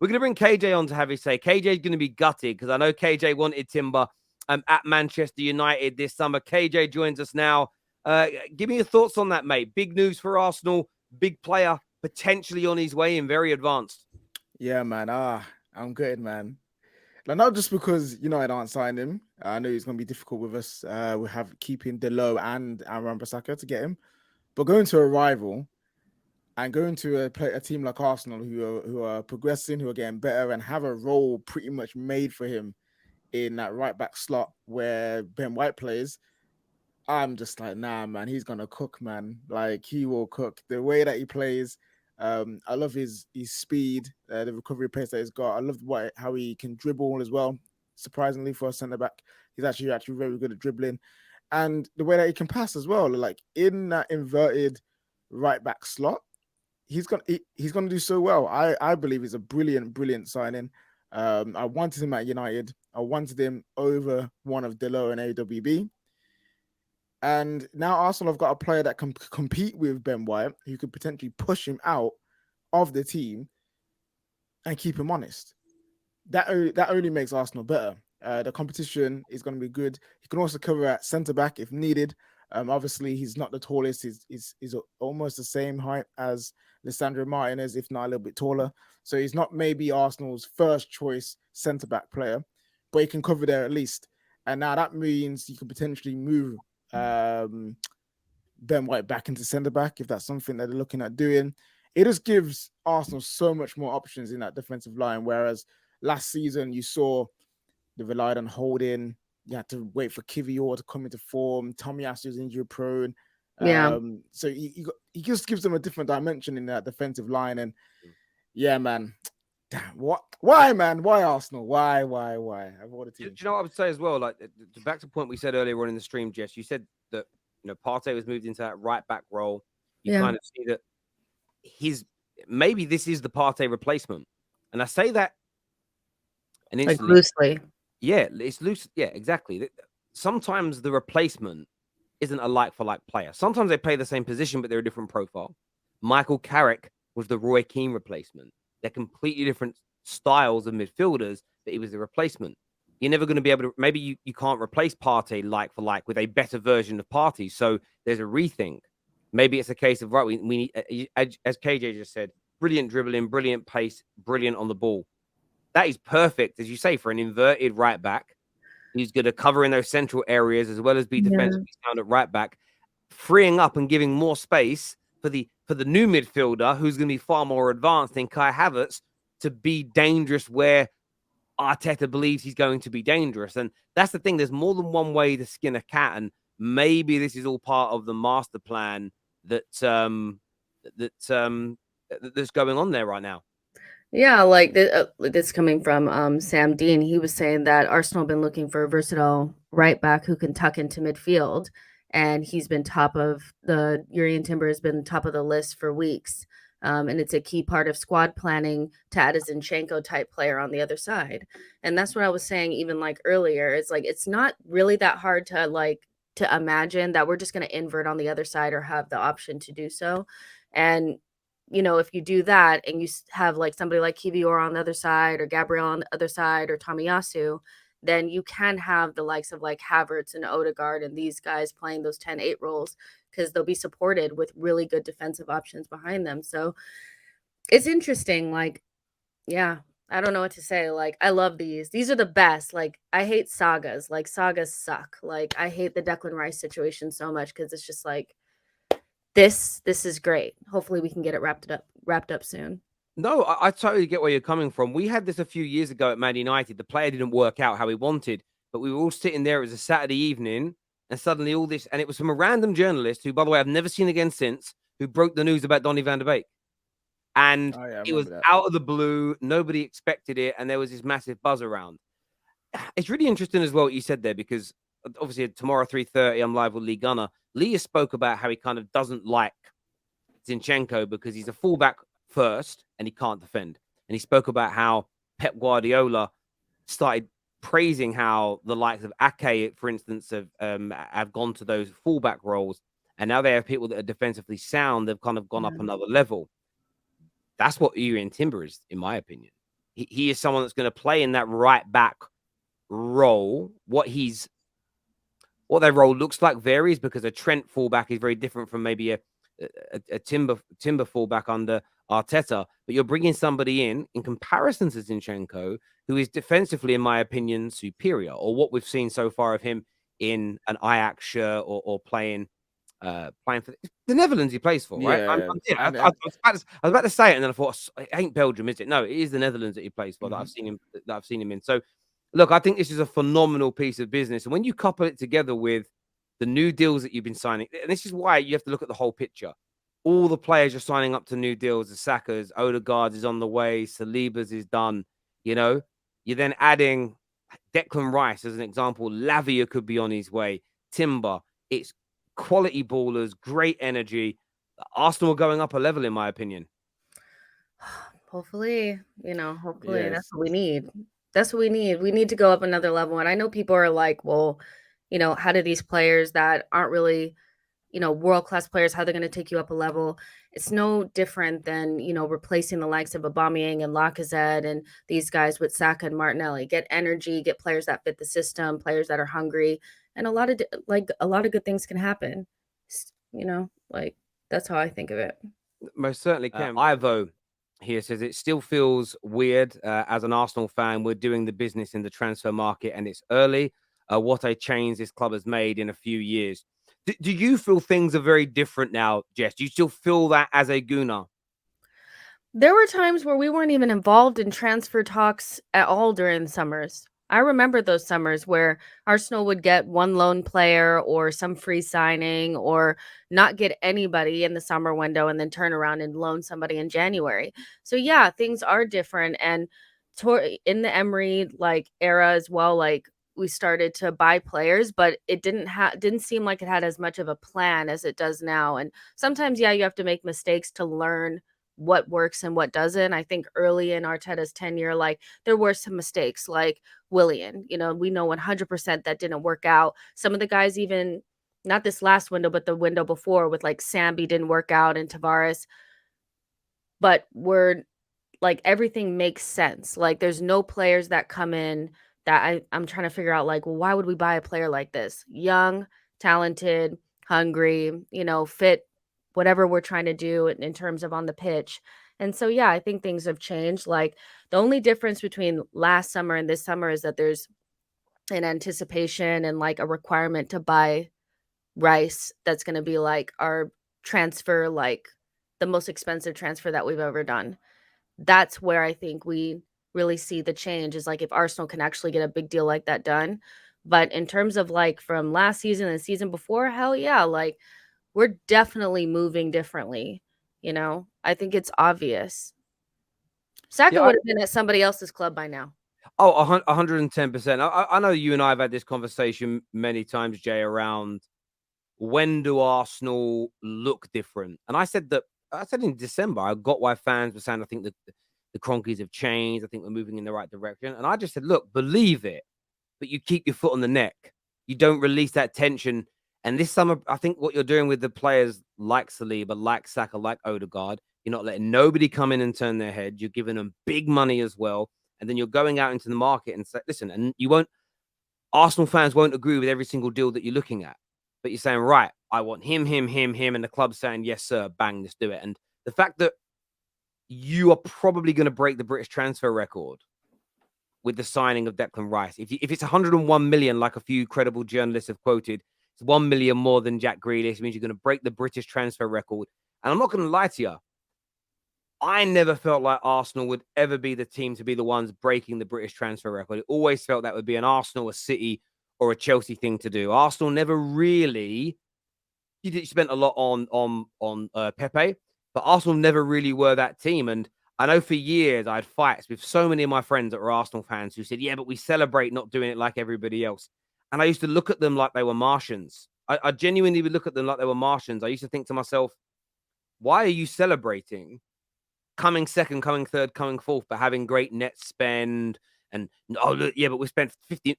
We're going to bring KJ on to have his say. KJ is going to be gutted because I know KJ wanted Timber at Manchester United this summer. KJ joins us now. Give me your thoughts on that, mate. Big news for Arsenal. Big player potentially on his way in, very advanced. Yeah, man. I'm good, man. Like, not just because United aren't signed him. I know it's going to be difficult with us. We have keeping Delo and Wan-Bissaka to get him, but going to a rival and going to a team like Arsenal who are progressing, who are getting better, and have a role pretty much made for him in that right back slot where Ben White plays. I'm just like, nah, man, he's gonna cook, man. Like, he will cook. The way that he plays, I love his speed, the recovery pace that he's got. I love how he can dribble as well. Surprisingly for a centre back, he's actually very good at dribbling, and the way that he can pass as well. Like in that inverted right back slot, he's gonna do so well. I believe he's a brilliant signing. I wanted him at United. I wanted him over one of Delo and AWB. And now Arsenal have got a player that can compete with Ben White, who could potentially push him out of the team and keep him honest. That only makes Arsenal better. The competition is going to be good. He can also cover at centre back if needed. Obviously, he's not the tallest. He's almost the same height as Lisandro Martinez, if not a little bit taller. So he's not maybe Arsenal's first choice centre back player, but he can cover there at least. And now that means you can potentially move Ben White back into centre back if that's something that they're looking at doing. It just gives Arsenal so much more options in that defensive line. Whereas last season you saw they relied on holding. You had to wait for Kivior to come into form. Tomiyasu is injury prone. Yeah. So he just gives them a different dimension in that defensive line. And yeah, man. Damn, what? Why, man? Why Arsenal? Why? I've ordered Do you know what I would say as well? Like, back to the point we said earlier on in the stream, Jess, you said that, Partey was moved into that right back role. You kind of see that maybe this is the Partey replacement. And I say that and instantly, like loosely. Yeah, it's loose. Yeah, exactly. Sometimes the replacement isn't a like-for-like player. Sometimes they play the same position, but they're a different profile. Michael Carrick was the Roy Keane replacement. They're completely different styles of midfielders, but he was the replacement. You're never going to be able to, maybe you can't replace Partey like for like with a better version of Partey. So there's a rethink. Maybe it's a case of, right, we need, as KJ just said, brilliant dribbling, brilliant pace, brilliant on the ball. That is perfect, as you say, for an inverted right back. He's going to cover in those central areas as well as be defensively sound at right back, freeing up and giving more space for the new midfielder who's going to be far more advanced than Kai Havertz to be dangerous where Arteta believes he's going to be dangerous. And that's the thing. There's more than one way to skin a cat, and maybe this is all part of the master plan that's going on there right now. Yeah, like this coming from Sam Dean. He was saying that Arsenal have been looking for a versatile right back who can tuck into midfield, and he's been Jurrien Timber has been top of the list for weeks. And it's a key part of squad planning to add a Zinchenko type player on the other side. And that's what I was saying even like earlier. It's like it's not really that hard to imagine that we're just going to invert on the other side or have the option to do so. And if you do that and you have like somebody like Kivior on the other side or Gabriel on the other side or Tomiyasu, then you can have the likes of like Havertz and Odegaard and these guys playing those 10-8 roles because they'll be supported with really good defensive options behind them. So it's interesting. Like, yeah, I don't know what to say. Like, I love these. These are the best. Like, I hate sagas. Like, sagas suck. Like, I hate the Declan Rice situation so much because it's just like, this is great. Hopefully we can get it wrapped up soon. No, I totally get where you're coming from. We had this a few years ago at Man United. The player didn't work out how he wanted, but we were all sitting there. It was a Saturday evening, and suddenly all this, and it was from a random journalist who, by the way, I've never seen again since, who broke the news about Donny van de Beek. And it was out of the blue. Nobody expected it, and there was this massive buzz around. It's really interesting as well what you said there, because obviously tomorrow 3:30, I'm live with Lee Gunner. Lee spoke about how he kind of doesn't like Zinchenko because he's a fullback first and he can't defend. And he spoke about how Pep Guardiola started praising how the likes of Ake, for instance, have gone to those fullback roles. And now they have people that are defensively sound. They've kind of gone up another level. That's what Jurrien Timber is, in my opinion. he is someone that's going to play in that right back role. What their role looks like varies, because a Trent fullback is very different from maybe a Timber fullback under Arteta. But you're bringing somebody in comparison to Zinchenko, who is defensively, in my opinion, superior, or what we've seen so far of him in an Ajax shirt, or playing for the Netherlands he plays for, right? Yeah, I was about to say it, and then I thought, it ain't Belgium, is it? No, it is the Netherlands that he plays for, that I've seen him in. So look, I think this is a phenomenal piece of business. And when you couple it together with the new deals that you've been signing, and this is why you have to look at the whole picture. All the players are signing up to new deals. The Saka's, Odegaard's is on the way, Saliba's is done. You're then adding Declan Rice as an example. Lavia could be on his way. Timber. It's quality ballers, great energy. Arsenal are going up a level, in my opinion. Hopefully, hopefully yes. that's what we need. That's what we need. We need to go up another level. And I know people are like, well, how do these players that aren't really, world-class players, how they're going to take you up a level? It's no different than, replacing the likes of Aubameyang and Lacazette and these guys with Saka and Martinelli. Get energy, get players that fit the system, players that are hungry, and a lot of good things can happen. That's how I think of it. Most certainly can. Ivo here says it still feels weird as an Arsenal fan. We're doing the business in the transfer market and it's early. What a change this club has made in a few years. Do you feel things are very different now, Jess? Do you still feel that as a Gooner? There were times where we weren't even involved in transfer talks at all during the summers. I remember those summers where Arsenal would get one loan player or some free signing, or not get anybody in the summer window and then turn around and loan somebody in January. So yeah, things are different. And in the Emery era as well, we started to buy players, but it didn't seem like it had as much of a plan as it does now. And sometimes, yeah, you have to make mistakes to learn what works and what doesn't. I think early in Arteta's tenure, there were some mistakes, like Willian. We know 100% that didn't work out. Some of the guys, even not this last window, but the window before, with Sambi, didn't work out, and Tavares. But everything makes sense. There's no players that come in that I'm trying to figure out, well, why would we buy a player like this? Young, talented, hungry, fit whatever we're trying to do in terms of on the pitch. And so, yeah, I think things have changed. The only difference between last summer and this summer is that there's an anticipation and a requirement to buy Rice. That's going to be our transfer, the most expensive transfer that we've ever done. That's where I think we really see the change, is if Arsenal can actually get a big deal like that done. But in terms of from last season and the season before, hell yeah, we're definitely moving differently. I think it's obvious. Saka would have been at somebody else's club by now. Oh, 110%. I know you and I have had this conversation many times, Jay, around when do Arsenal look different? And I said in December, I got why fans were saying, I think the Cronkies have changed. I think we're moving in the right direction. And I just said, look, believe it, but you keep your foot on the neck. You don't release that tension. And this summer, I think what you're doing with the players like Saliba, like Saka, like Odegaard, you're not letting nobody come in and turn their head. You're giving them big money as well. And then you're going out into the market and say, listen, and Arsenal fans won't agree with every single deal that you're looking at. But you're saying, right, I want him, and the club's saying, yes, sir, bang, let's do it. And the fact that you are probably going to break the British transfer record with the signing of Declan Rice. If it's 101 million, like a few credible journalists have quoted, it's 1 million more than Jack Grealish. It means you're going to break the British transfer record. And I'm not going to lie to you, I never felt like Arsenal would ever be the team to be the ones breaking the British transfer record. It always felt that would be an Arsenal, a City, or a Chelsea thing to do. Arsenal never really. You spent a lot on Pepe, but Arsenal never really were that team. And I know for years I had fights with so many of my friends that were Arsenal fans who said, yeah, but we celebrate not doing it like everybody else. And I used to look at them like they were Martians. I genuinely would look at them like they were Martians. I used to think to myself, why are you celebrating coming second, coming third, coming fourth, but having great net spend? And look, yeah, but we spent 50,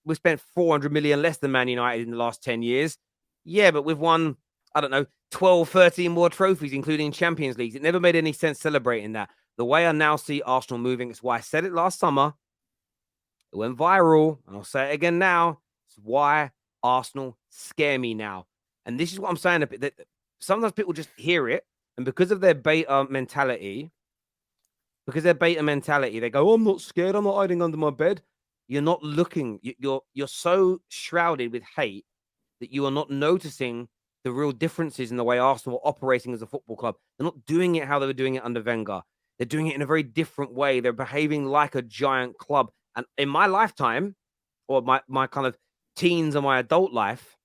we spent 400 million less than Man United in the last 10 years. Yeah, but we've won, I don't know, 12, 13 more trophies, including Champions Leagues. It never made any sense celebrating that. the way I now see Arsenal moving, it's why I said it last summer. It went viral, and I'll say it again now. It's why Arsenal scare me now. And this is what I'm saying. That sometimes people just hear it, and because of their beta mentality, they go, "Oh, I'm not scared. I'm not hiding under my bed." You're not looking. You're so shrouded with hate that you are not noticing the real differences in the way Arsenal are operating as a football club. They're not doing it how they were doing it under Wenger. They're doing it in a very different way. They're behaving like a giant club. And in my lifetime, or my kind of teens and my adult life,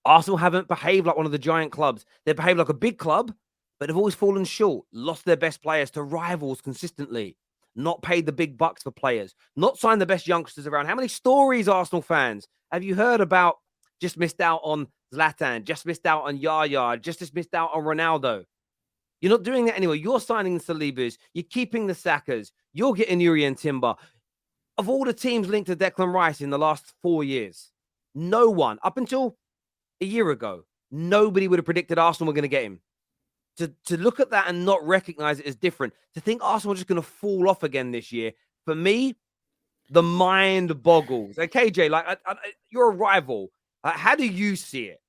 Arsenal haven't behaved like one of the giant clubs. They behaved like a big club, but they've always fallen short, lost their best players to rivals consistently, not paid the big bucks for players, not signed the best youngsters around. How many stories, Arsenal fans, have you heard about just missed out on Zlatan, just missed out on Yaya, just missed out on Ronaldo? You're not doing that anyway. You're signing the Salibas. You're keeping the Sakas. You're getting Uri and Timber. Of all the teams linked to Declan Rice in the last 4 years, no one, up until a year ago, nobody would have predicted Arsenal were going to get him. To look at that and not recognize it as different, to think Arsenal are just going to fall off again this year, for me, the mind boggles. Like, KJ, like, you're a rival. How do you see it?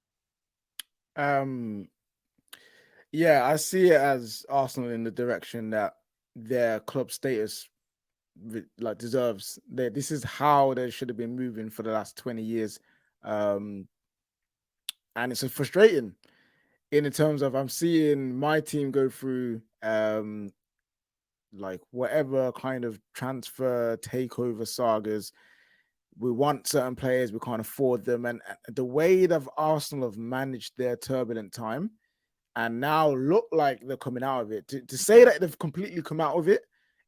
Yeah, I see it as Arsenal in the direction that their club status like deserves. This is how they should have been moving for the last 20 years. And it's frustrating in terms of I'm seeing my team go through like whatever kind of transfer takeover sagas. We want certain players, we can't afford them. And the way that Arsenal have managed their turbulent time and now look like they're coming out of it. To say that they've completely come out of it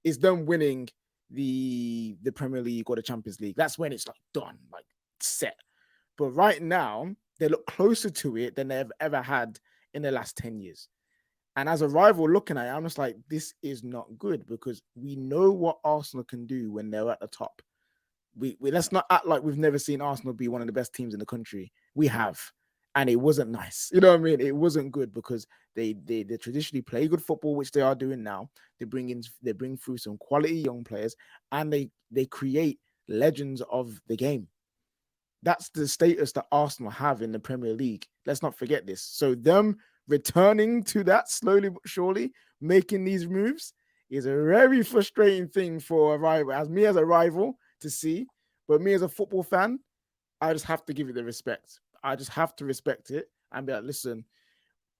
is them winning the Premier League or the Champions League. That's when it's like done, like set. But right now, they look closer to it than they've ever had in the last 10 years. And as a rival looking at it, I'm just like, this is not good because we know what Arsenal can do when they're at the top. We let's not act like we've never seen Arsenal be one of the best teams in the country. We have. And it wasn't nice. You know what I mean? It wasn't good because they traditionally play good football, which they are doing now. They bring through some quality young players and they create legends of the game. That's the status that Arsenal have in the Premier League. Let's not forget this. So them returning to that slowly but surely, making these moves is a very frustrating thing for a rival. As a rival to see, but me as a football fan, I just have to give it the respect. I just have to respect it and be like, listen,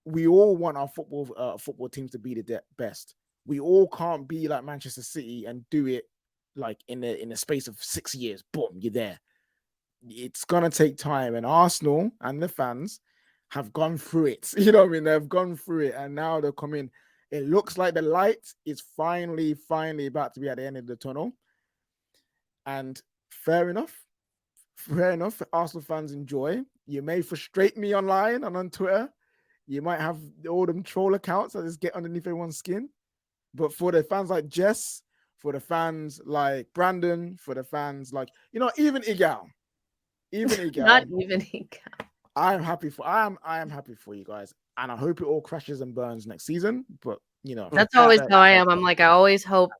we all want our football teams to be the best. We all can't be like Manchester City and do it like in the space of 6 years. Boom, you're there. It's gonna take time, and Arsenal and the fans have gone through it. You know what I mean? They've gone through it, and now they're coming. It looks like the light is finally about to be at the end of the tunnel. And fair enough. Arsenal fans enjoy. You may frustrate me online and on Twitter. You might have all them troll accounts that just get underneath everyone's skin. But for the fans like Jess, for the fans like Brandon, for the fans like, even Igal. Not even Igal. I am happy for you guys. And I hope it all crashes and burns next season. But that's always how I am. I'm like, I always hope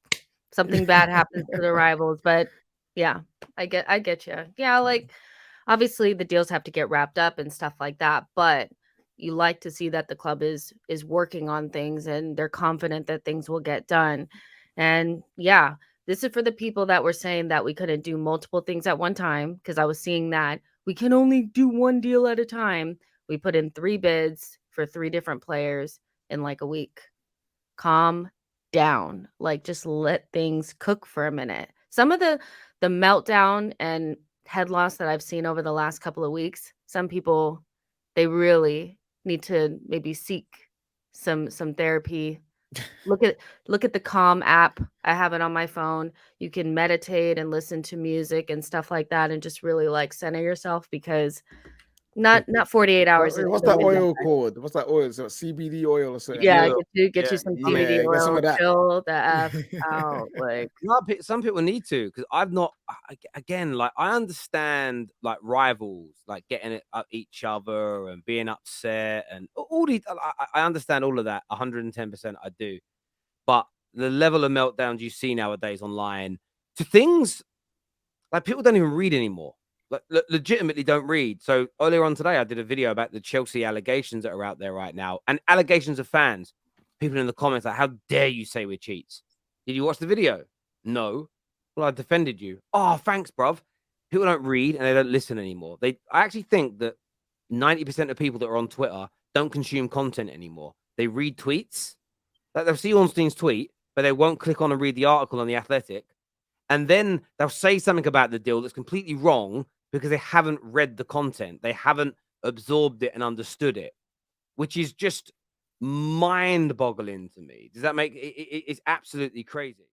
something bad happens to the rivals. But yeah, I get you. Yeah, like obviously the deals have to get wrapped up and stuff like that, but you like to see that the club is working on things and they're confident that things will get done. And yeah, this is for the people that were saying that we couldn't do multiple things at one time, because I was seeing that we can only do one deal at a time. We put in 3 bids for 3 different players in like a week. Calm down. Like, just let things cook for a minute. Some of the meltdown and head loss that I've seen over the last couple of weeks, some people, they really need to maybe seek some therapy. Look at the Calm app. I have it on my phone. You can meditate and listen to music and stuff like that and just really like center yourself, because not 48 hours. What's that oil called? What's that oil? So CBD oil or something? Yeah, get you some CBD oil. Some of that. Chill the F out. Like, some people need to, because I've not. Again, like, I understand like rivals like getting it at each other and being upset and all these. I understand all of that 110%. I do, but the level of meltdowns you see nowadays online to things like people don't even read anymore. Like, legitimately don't read. So earlier on today, I did a video about the Chelsea allegations that are out there right now, and allegations of fans. People in the comments like, "How dare you say we're cheats? Did you watch the video? No. Well, I defended you. Oh, thanks, bruv." People don't read and they don't listen anymore. I actually think that 90% of people that are on Twitter don't consume content anymore. They read tweets. Like, they'll see Ornstein's tweet, but they won't click on and read the article on The Athletic. And then they'll say something about the deal that's completely wrong because they haven't read the content. They haven't absorbed it and understood it, which is just mind-boggling to me. Does that make it? It's absolutely crazy.